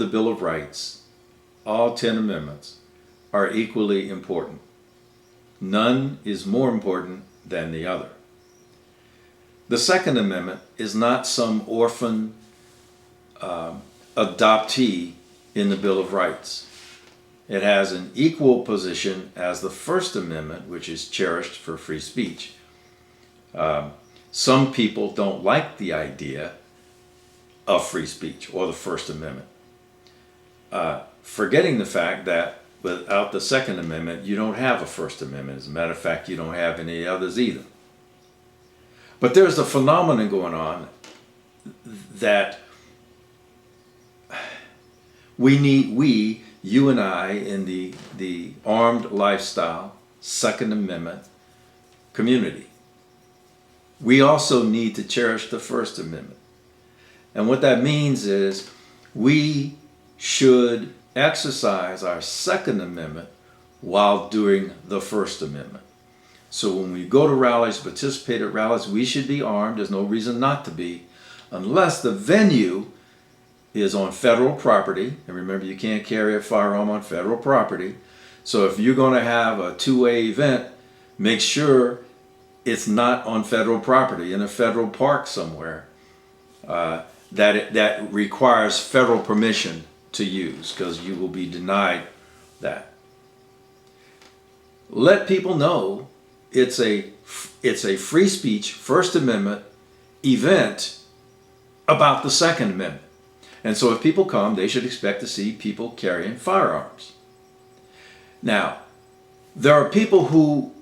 the Bill of Rights, all 10 amendments, are equally important. None is more important than the other. The Second Amendment is not some orphan adoptee in the Bill of Rights. It has an equal position as the First Amendment, which is cherished for free speech. Some people don't like the idea of free speech or the First Amendment, forgetting the fact that without the Second Amendment, you don't have a First Amendment. As a matter of fact, you don't have any others either. But there's a phenomenon going on that you and I, in the armed lifestyle, Second Amendment community, we also need to cherish the First Amendment. And what that means is we should exercise our Second Amendment while doing the First Amendment. So when we go to rallies, participate at rallies, we should be armed. There's no reason not to be, unless the venue is on federal property. And remember, you can't carry a firearm on federal property. So if you're going to have a two-way event, make sure it's not on federal property, in a federal park somewhere that requires federal permission to use, because you will be denied that. Let people know it's a free speech First Amendment event about the Second Amendment. And so if people come, they should expect to see people carrying firearms. Now, there are people who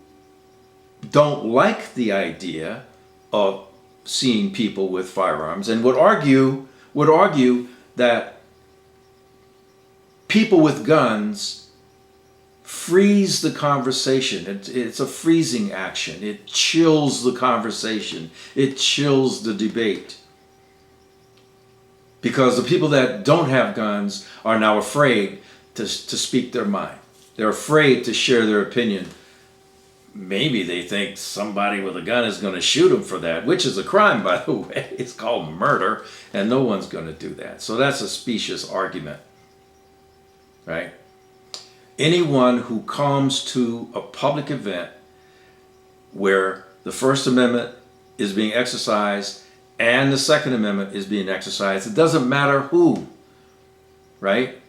don't like the idea of seeing people with firearms and would argue that people with guns freeze the conversation. It's a freezing action. It chills the conversation. It chills the debate. Because the people that don't have guns are now afraid to speak their mind. They're afraid to share their opinion. Maybe they think somebody with a gun is going to shoot them for that, which is a crime, by the way. It's called murder, and no one's going to do that. So that's a specious argument, right? Anyone who comes to a public event where the First Amendment is being exercised and the Second Amendment is being exercised, it doesn't matter who, right?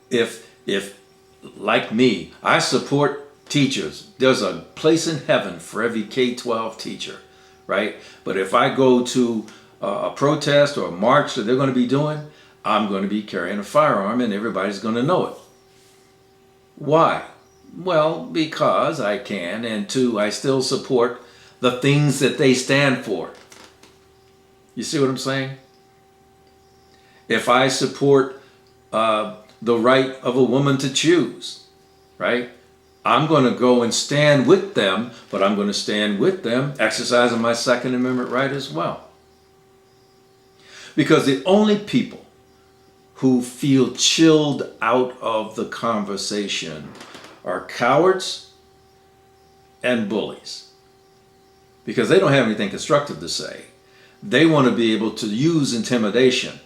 If like me, I support teachers. There's a place in heaven for every K-12 teacher, right? But if I go to a protest or a march that they're going to be doing, I'm going to be carrying a firearm and everybody's going to know it. Why? Well, because I can, and two, I still support the things that they stand for. You see what I'm saying? If I support the right of a woman to choose, right? I'm going to go and stand with them, but I'm going to stand with them exercising my Second Amendment right as well. Because the only people who feel chilled out of the conversation are cowards and bullies. Because they don't have anything constructive to say. They want to be able to use intimidation.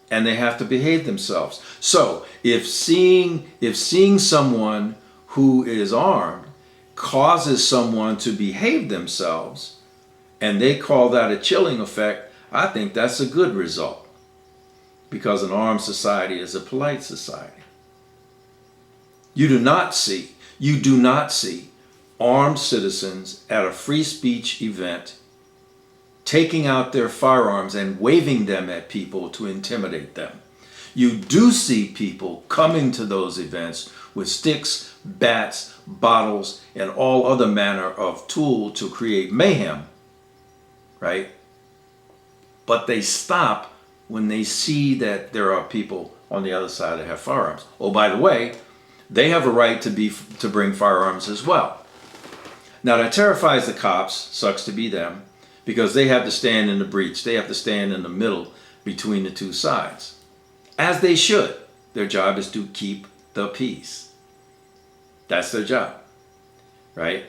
And they have to behave themselves. So if seeing someone who is armed causes someone to behave themselves, and they call that a chilling effect, I think that's a good result. Because an armed society is a polite society. You do not see armed citizens at a free speech event taking out their firearms and waving them at people to intimidate them. You do see people coming to those events with sticks, bats, bottles, and all other manner of tool to create mayhem, right? But they stop when they see that there are people on the other side that have firearms. Oh, by the way, they have a right to bring firearms as well. Now that terrifies the cops, sucks to be them, because they have to stand in the breach. They have to stand in the middle between the two sides. As they should. Their job is to keep the peace. That's their job, right?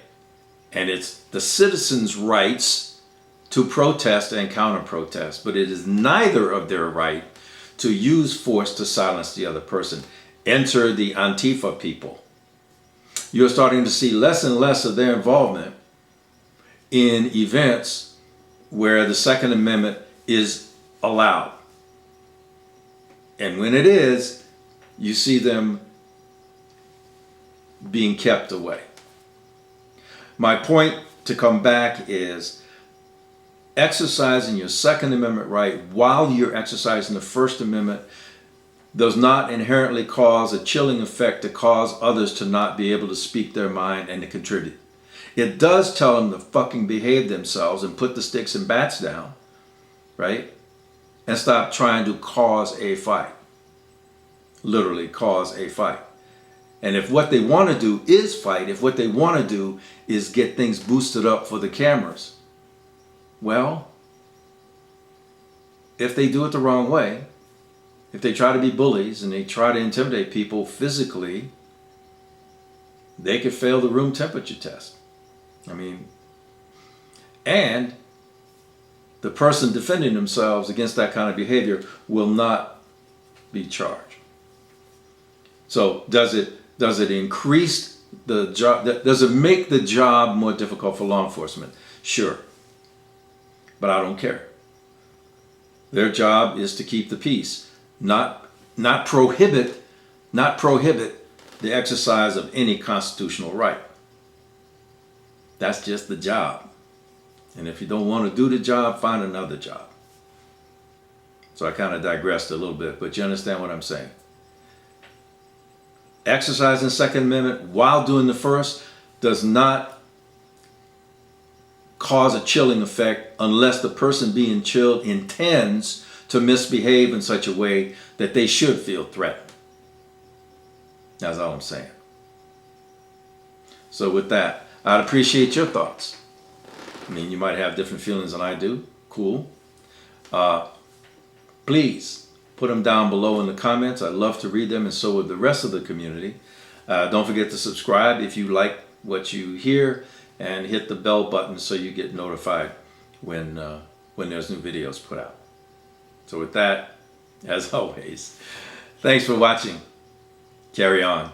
And it's the citizens' rights to protest and counter-protest, but it is neither of their right to use force to silence the other person. Enter the Antifa people. You're starting to see less and less of their involvement in events where the Second Amendment is allowed. And when it is, you see them being kept away. My point to come back is exercising your Second Amendment right while you're exercising the First Amendment does not inherently cause a chilling effect to cause others to not be able to speak their mind and to contribute. It does tell them to fucking behave themselves and put the sticks and bats down, right? And stop trying to cause a fight. Literally cause a fight. And if what they want to do is fight, if what they want to do is get things boosted up for the cameras, well, if they do it the wrong way, if they try to be bullies and they try to intimidate people physically, they could fail the room temperature test. I mean, and the person defending themselves against that kind of behavior will not be charged. So does it increase the job? Does it make the job more difficult for law enforcement? Sure. But I don't care. Their job is to keep the peace, not prohibit the exercise of any constitutional right. That's just the job. And if you don't want to do the job, find another job. So I kind of digressed a little bit, but you understand what I'm saying. Exercising Second Amendment while doing the First does not cause a chilling effect unless the person being chilled intends to misbehave in such a way that they should feel threatened. That's all I'm saying. So with that, I'd appreciate your thoughts. I mean, you might have different feelings than I do. Cool. Please put them down below in the comments. I'd love to read them, and so would the rest of the community. Don't forget to subscribe if you like what you hear, and hit the bell button so you get notified when there's new videos put out. So with that, as always, thanks for watching. Carry on.